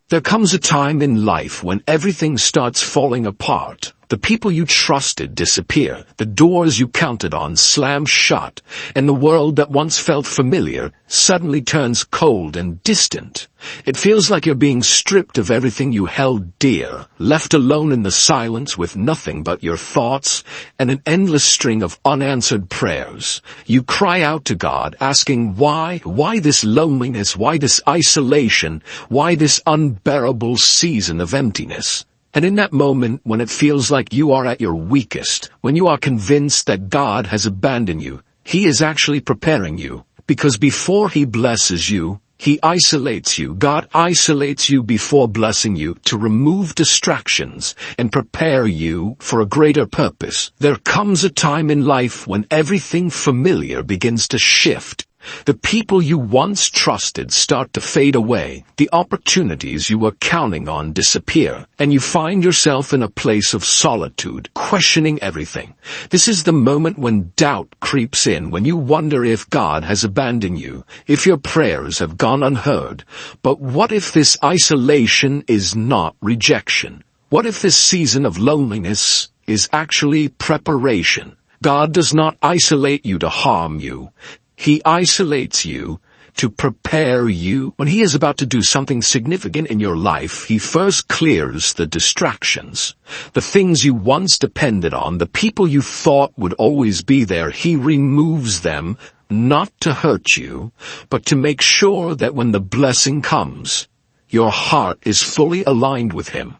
There comes a time in life when everything starts falling apart. The people you trusted disappear, the doors you counted on slam shut, and the world that once felt familiar suddenly turns cold and distant. It feels like you're being stripped of everything you held dear, left alone in the silence with nothing but your thoughts and an endless string of unanswered prayers. You cry out to God, asking why this loneliness, why this isolation, why this unbearable season of emptiness? And in that moment, when it feels like you are at your weakest, when you are convinced that God has abandoned you, He is actually preparing you. Because before He blesses you, He isolates you. God isolates you before blessing you to remove distractions and prepare you for a greater purpose. There comes a time in life when everything familiar begins to shift. The people you once trusted start to fade away, the opportunities you were counting on disappear, and you find yourself in a place of solitude, questioning everything. This is the moment when doubt creeps in, when you wonder if God has abandoned you, if your prayers have gone unheard. But what if this isolation is not rejection? What if this season of loneliness is actually preparation? God does not isolate you to harm you. He isolates you to prepare you. When He is about to do something significant in your life, He first clears the distractions. The things you once depended on, the people you thought would always be there, He removes them, not to hurt you, but to make sure that when the blessing comes, your heart is fully aligned with Him.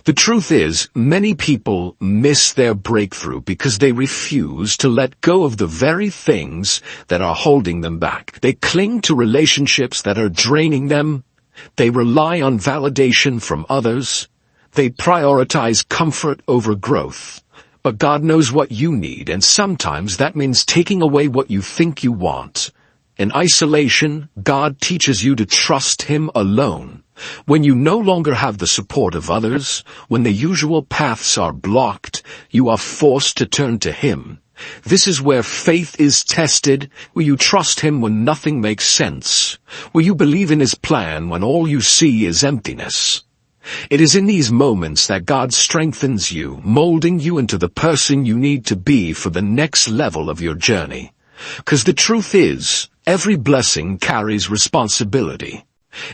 The truth is, many people miss their breakthrough because they refuse to let go of the very things that are holding them back. They cling to relationships that are draining them. They rely on validation from others. They prioritize comfort over growth. But God knows what you need, and sometimes that means taking away what you think you want. In isolation, God teaches you to trust Him alone. When you no longer have the support of others, when the usual paths are blocked, you are forced to turn to Him. This is where faith is tested, where you trust Him when nothing makes sense, where you believe in His plan when all you see is emptiness. It is in these moments that God strengthens you, molding you into the person you need to be for the next level of your journey. 'Cause the truth is, every blessing carries responsibility.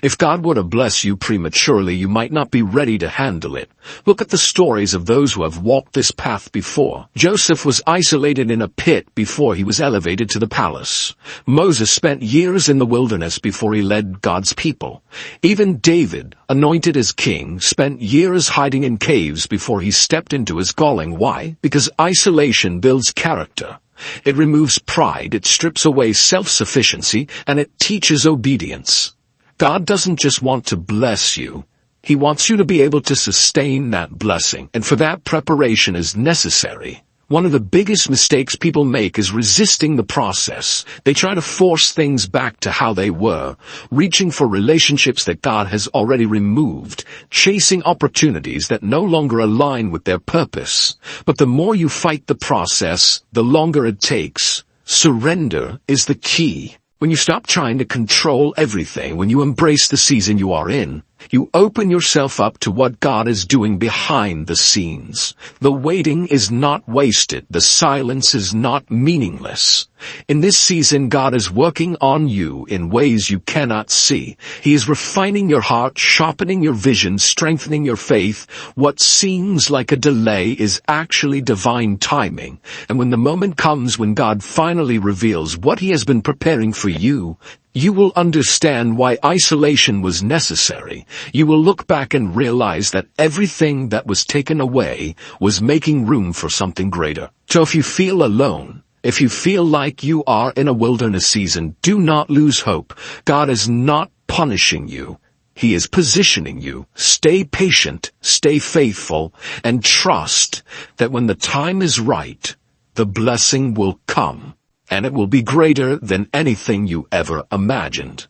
If God were to bless you prematurely, you might not be ready to handle it. Look at the stories of those who have walked this path before. Joseph was isolated in a pit before he was elevated to the palace. Moses spent years in the wilderness before he led God's people. Even David, anointed as king, spent years hiding in caves before he stepped into his calling. Why? Because isolation builds character. It removes pride, it strips away self-sufficiency, and it teaches obedience. God doesn't just want to bless you. He wants you to be able to sustain that blessing, and for that preparation is necessary. One of the biggest mistakes people make is resisting the process. They try to force things back to how they were, reaching for relationships that God has already removed, chasing opportunities that no longer align with their purpose. But the more you fight the process, the longer it takes. Surrender is the key. When you stop trying to control everything, when you embrace the season you are in, you open yourself up to what God is doing behind the scenes. The waiting is not wasted. The silence is not meaningless. In this season, God is working on you in ways you cannot see. He is refining your heart, sharpening your vision, strengthening your faith. What seems like a delay is actually divine timing. And when the moment comes when God finally reveals what He has been preparing for you, you will understand why isolation was necessary. You will look back and realize that everything that was taken away was making room for something greater. So if you feel alone, if you feel like you are in a wilderness season, do not lose hope. God is not punishing you. He is positioning you. Stay patient, stay faithful, and trust that when the time is right, the blessing will come. And it will be greater than anything you ever imagined.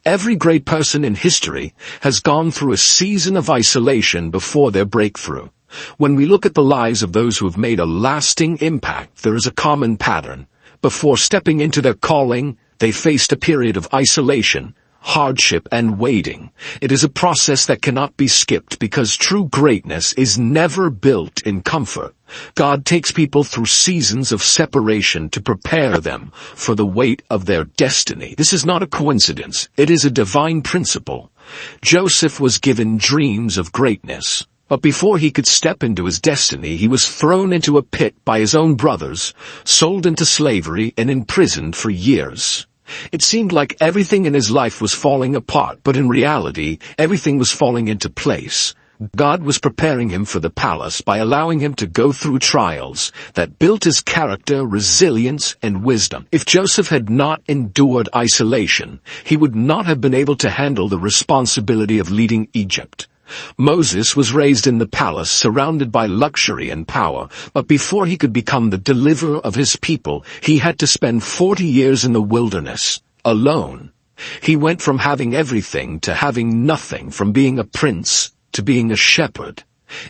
Every great person in history has gone through a season of isolation before their breakthrough. When we look at the lives of those who have made a lasting impact, there is a common pattern. Before stepping into their calling, they faced a period of isolation, hardship, and waiting. It is a process that cannot be skipped because true greatness is never built in comfort. God takes people through seasons of separation to prepare them for the weight of their destiny. This is not a coincidence. It is a divine principle. Joseph was given dreams of greatness. But before he could step into his destiny, he was thrown into a pit by his own brothers, sold into slavery, and imprisoned for years. It seemed like everything in his life was falling apart, but in reality, everything was falling into place. God was preparing him for the palace by allowing him to go through trials that built his character, resilience, and wisdom. If Joseph had not endured isolation, he would not have been able to handle the responsibility of leading Egypt. Moses was raised in the palace, surrounded by luxury and power, but before he could become the deliverer of his people, he had to spend 40 years in the wilderness, alone. He went from having everything to having nothing, from being a prince to being a shepherd.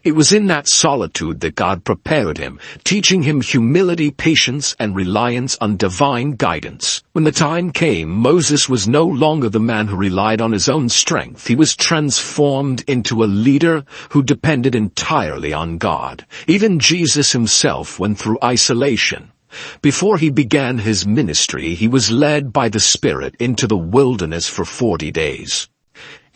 It was in that solitude that God prepared him, teaching him humility, patience, and reliance on divine guidance. When the time came, Moses was no longer the man who relied on his own strength. He was transformed into a leader who depended entirely on God. Even Jesus himself went through isolation. Before he began his ministry, he was led by the Spirit into the wilderness for 40 days.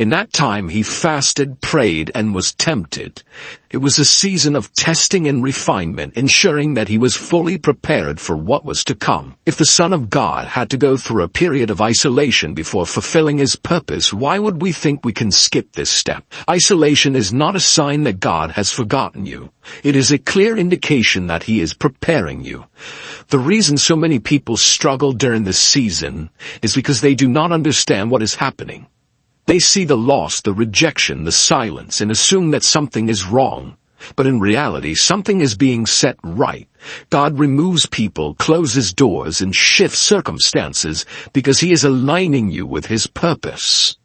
In that time he fasted, prayed, and was tempted. It was a season of testing and refinement, ensuring that he was fully prepared for what was to come. If the Son of God had to go through a period of isolation before fulfilling his purpose, why would we think we can skip this step? Isolation is not a sign that God has forgotten you. It is a clear indication that he is preparing you. The reason so many people struggle during this season is because they do not understand what is happening. They see the loss, the rejection, the silence, and assume that something is wrong. But in reality, something is being set right. God removes people, closes doors, and shifts circumstances because he is aligning you with his purpose.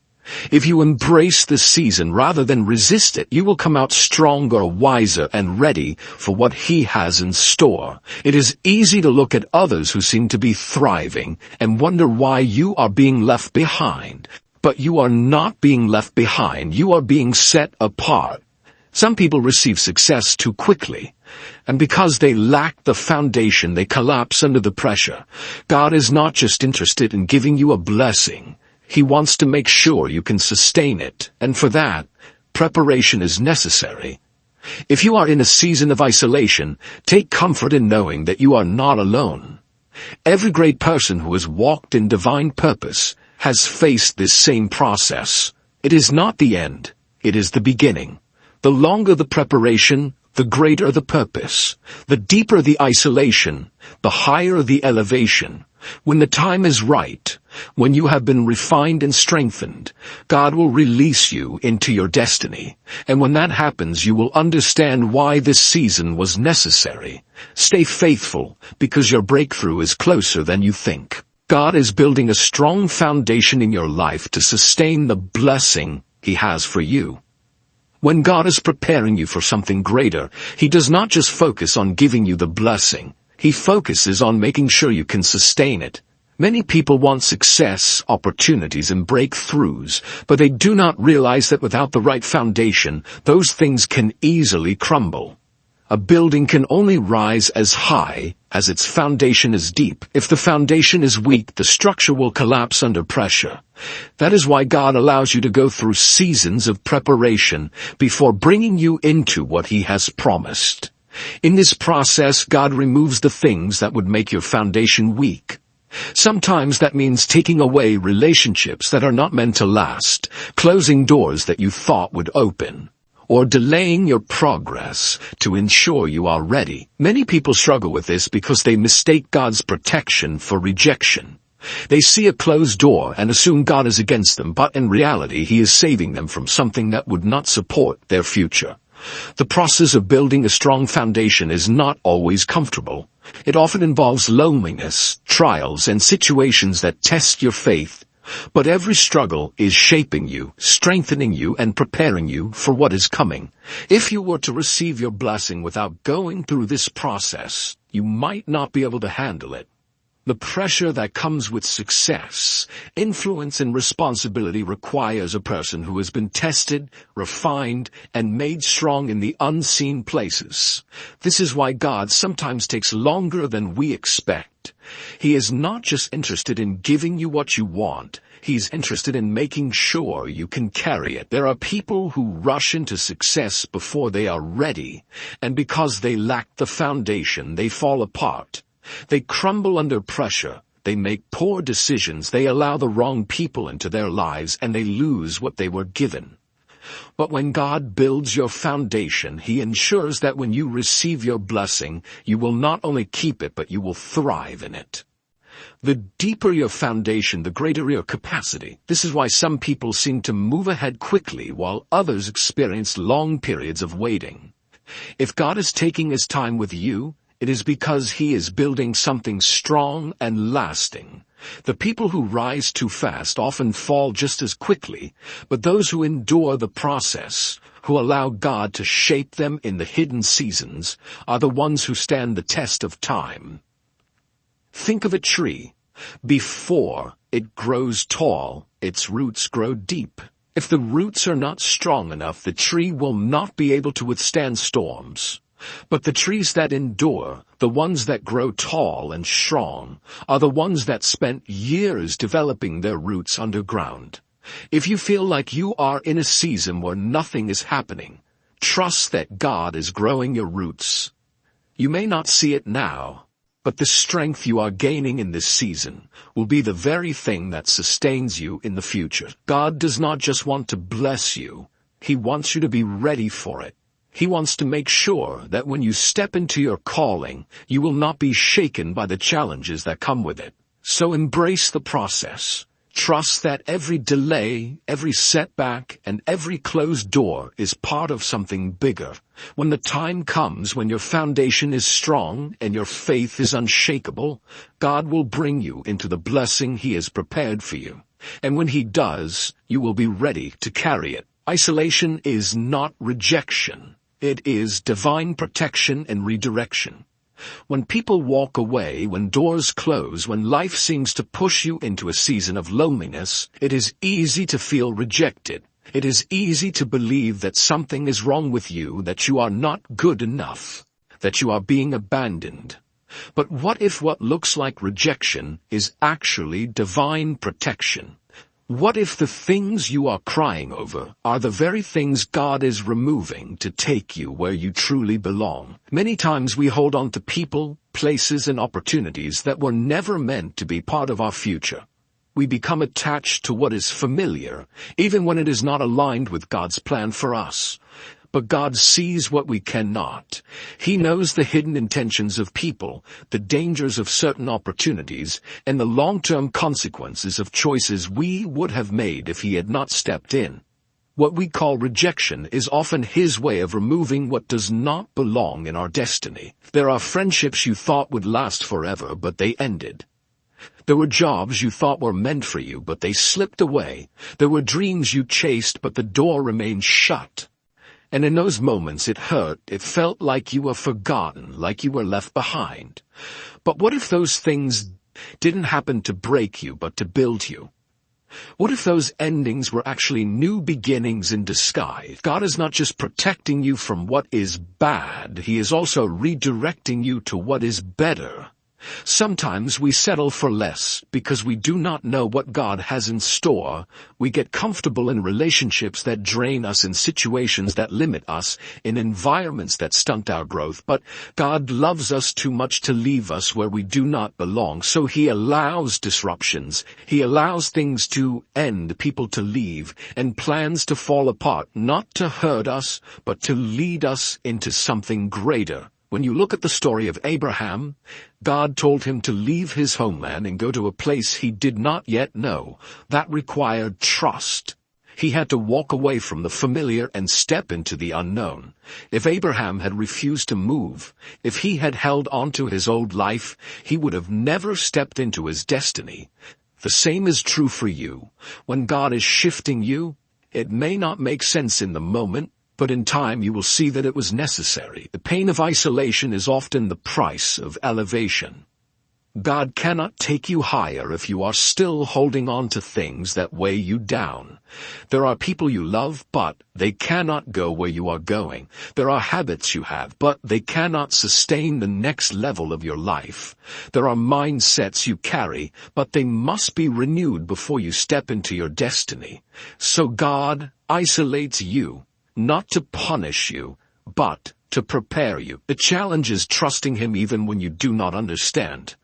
If you embrace this season rather than resist it, you will come out stronger, wiser, and ready for what he has in store. It is easy to look at others who seem to be thriving and wonder why you are being left behind. But you are not being left behind. You are being set apart. Some people receive success too quickly, and because they lack the foundation, they collapse under the pressure. God is not just interested in giving you a blessing. He wants to make sure you can sustain it, and for that, preparation is necessary. If you are in a season of isolation, take comfort in knowing that you are not alone. Every great person who has walked in divine purpose has faced this same process. It is not the end. It is the beginning. The longer the preparation, the greater the purpose. The deeper the isolation, the higher the elevation. When the time is right, when you have been refined and strengthened, God will release you into your destiny. And when that happens, you will understand why this season was necessary. Stay faithful, because your breakthrough is closer than you think. God is building a strong foundation in your life to sustain the blessing he has for you. When God is preparing you for something greater, he does not just focus on giving you the blessing. He focuses on making sure you can sustain it. Many people want success, opportunities, and breakthroughs, but they do not realize that without the right foundation, those things can easily crumble. A building can only rise as high as its foundation is deep. If the foundation is weak, the structure will collapse under pressure. That is why God allows you to go through seasons of preparation before bringing you into what he has promised. In this process, God removes the things that would make your foundation weak. Sometimes that means taking away relationships that are not meant to last, closing doors that you thought would open, or delaying your progress to ensure you are ready. Many people struggle with this because they mistake God's protection for rejection. They see a closed door and assume God is against them, but in reality, he is saving them from something that would not support their future. The process of building a strong foundation is not always comfortable. It often involves loneliness, trials, and situations that test your faith. But every struggle is shaping you, strengthening you, and preparing you for what is coming. If you were to receive your blessing without going through this process, you might not be able to handle it. The pressure that comes with success, influence, and responsibility requires a person who has been tested, refined, and made strong in the unseen places. This is why God sometimes takes longer than we expect. He is not just interested in giving you what you want. He's interested in making sure you can carry it. There are people who rush into success before they are ready, and because they lack the foundation, they fall apart. They crumble under pressure, they make poor decisions, they allow the wrong people into their lives, and they lose what they were given. But when God builds your foundation, He ensures that when you receive your blessing, you will not only keep it, but you will thrive in it. The deeper your foundation, the greater your capacity. This is why some people seem to move ahead quickly, while others experience long periods of waiting. If God is taking His time with you, it is because He is building something strong and lasting. The people who rise too fast often fall just as quickly, but those who endure the process, who allow God to shape them in the hidden seasons, are the ones who stand the test of time. Think of a tree. Before it grows tall, its roots grow deep. If the roots are not strong enough, the tree will not be able to withstand storms. But the trees that endure, the ones that grow tall and strong, are the ones that spent years developing their roots underground. If you feel like you are in a season where nothing is happening, trust that God is growing your roots. You may not see it now, but the strength you are gaining in this season will be the very thing that sustains you in the future. God does not just want to bless you, He wants you to be ready for it. He wants to make sure that when you step into your calling, you will not be shaken by the challenges that come with it. So embrace the process. Trust that every delay, every setback, and every closed door is part of something bigger. When the time comes when your foundation is strong and your faith is unshakable, God will bring you into the blessing He has prepared for you. And when He does, you will be ready to carry it. Isolation is not rejection. It is divine protection and redirection. When people walk away, when doors close, when life seems to push you into a season of loneliness, it is easy to feel rejected. It is easy to believe that something is wrong with you, that you are not good enough, that you are being abandoned. But what if what looks like rejection is actually divine protection? What if the things you are crying over are the very things God is removing to take you where you truly belong? Many times we hold on to people, places, and opportunities that were never meant to be part of our future. We become attached to what is familiar, even when it is not aligned with God's plan for us. But God sees what we cannot. He knows the hidden intentions of people, the dangers of certain opportunities, and the long-term consequences of choices we would have made if He had not stepped in. What we call rejection is often His way of removing what does not belong in our destiny. There are friendships you thought would last forever, but they ended. There were jobs you thought were meant for you, but they slipped away. There were dreams you chased, but the door remained shut. And in those moments it hurt. It felt like you were forgotten, like you were left behind. But what if those things didn't happen to break you, but to build you? What if those endings were actually new beginnings in disguise? God is not just protecting you from what is bad, He is also redirecting you to what is better. Sometimes we settle for less because we do not know what God has in store. We get comfortable in relationships that drain us, in situations that limit us, in environments that stunt our growth. But God loves us too much to leave us where we do not belong. So He allows disruptions. He allows things to end, people to leave, and plans to fall apart, not to hurt us, but to lead us into something greater. When you look at the story of Abraham, God told him to leave his homeland and go to a place he did not yet know. That required trust. He had to walk away from the familiar and step into the unknown. If Abraham had refused to move, if he had held on to his old life, he would have never stepped into his destiny. The same is true for you. When God is shifting you, it may not make sense in the moment, but in time you will see that it was necessary. The pain of isolation is often the price of elevation. God cannot take you higher if you are still holding on to things that weigh you down. There are people you love, but they cannot go where you are going. There are habits you have, but they cannot sustain the next level of your life. There are mindsets you carry, but they must be renewed before you step into your destiny. So God isolates you, not to punish you, but to prepare you. The challenge is trusting Him even when you do not understand.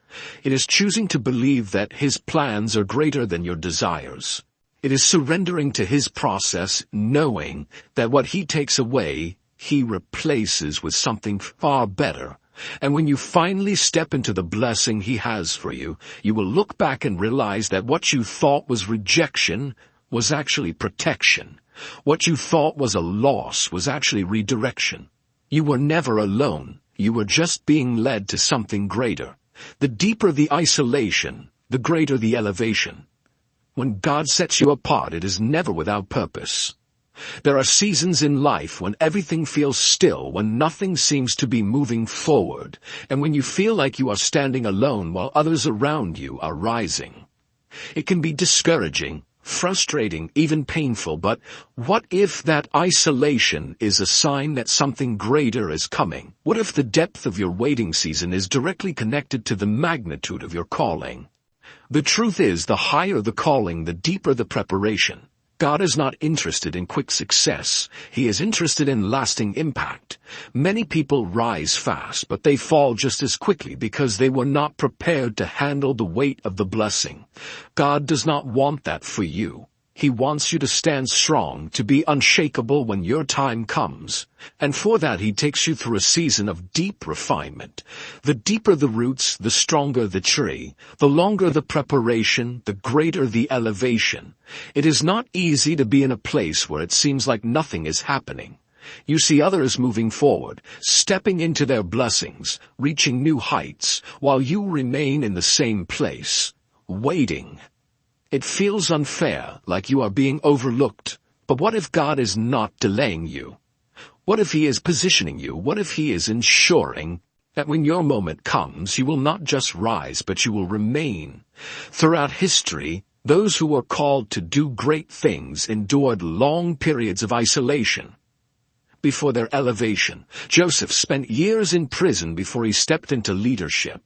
It is choosing to believe that His plans are greater than your desires. It is surrendering to His process, knowing that what He takes away, He replaces with something far better. And when you finally step into the blessing He has for you, you will look back and realize that what you thought was rejection was actually protection. What you thought was a loss was actually redirection. You were never alone. You were just being led to something greater. The deeper the isolation, the greater the elevation. When God sets you apart, it is never without purpose. There are seasons in life when everything feels still, when nothing seems to be moving forward, and when you feel like you are standing alone while others around you are rising. It can be discouraging, frustrating, even painful, but what if that isolation is a sign that something greater is coming? What if the depth of your waiting season is directly connected to the magnitude of your calling? The truth is, the higher the calling, the deeper the preparation. God is not interested in quick success. He is interested in lasting impact. Many people rise fast, but they fall just as quickly because they were not prepared to handle the weight of the blessing. God does not want that for you. He wants you to stand strong, to be unshakable when your time comes. And for that He takes you through a season of deep refinement. The deeper the roots, the stronger the tree. The longer the preparation, the greater the elevation. It is not easy to be in a place where it seems like nothing is happening. You see others moving forward, stepping into their blessings, reaching new heights, while you remain in the same place, waiting. It feels unfair, like you are being overlooked. But what if God is not delaying you? What if He is positioning you? What if He is ensuring that when your moment comes, you will not just rise, but you will remain? Throughout history, those who were called to do great things endured long periods of isolation before their elevation. Joseph spent years in prison before he stepped into leadership.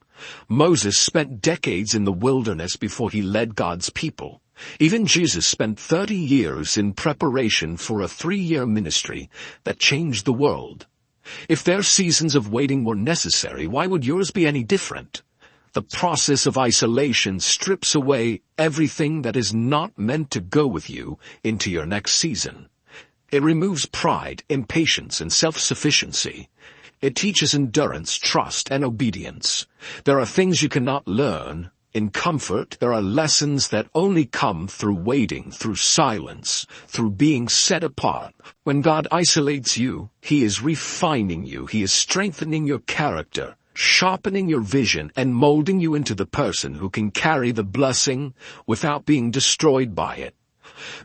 Moses spent decades in the wilderness before he led God's people. Even Jesus spent 30 years in preparation for a 3-year ministry that changed the world. If their seasons of waiting were necessary, why would yours be any different? The process of isolation strips away everything that is not meant to go with you into your next season. It removes pride, impatience, and self-sufficiency. It teaches endurance, trust, and obedience. There are things you cannot learn in comfort. There are lessons that only come through waiting, through silence, through being set apart. When God isolates you, He is refining you. He is strengthening your character, sharpening your vision, and molding you into the person who can carry the blessing without being destroyed by it.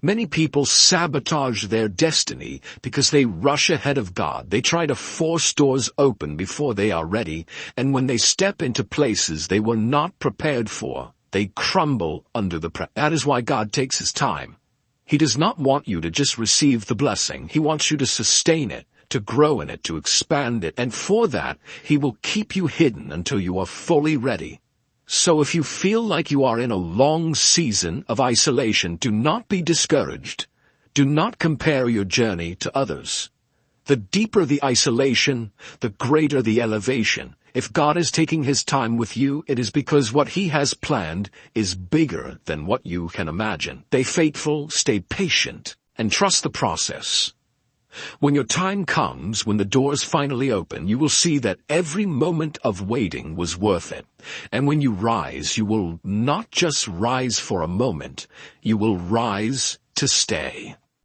Many people sabotage their destiny because they rush ahead of God. They try to force doors open before they are ready, and when they step into places they were not prepared for, they crumble under the pressure. That is why God takes His time. He does not want you to just receive the blessing. He wants you to sustain it, to grow in it, to expand it, and for that, He will keep you hidden until you are fully ready. So if you feel like you are in a long season of isolation, do not be discouraged. Do not compare your journey to others. The deeper the isolation, the greater the elevation. If God is taking His time with you, it is because what He has planned is bigger than what you can imagine. Stay faithful, stay patient, and trust the process. When your time comes, when the doors finally open, you will see that every moment of waiting was worth it. And when you rise, you will not just rise for a moment, you will rise to stay.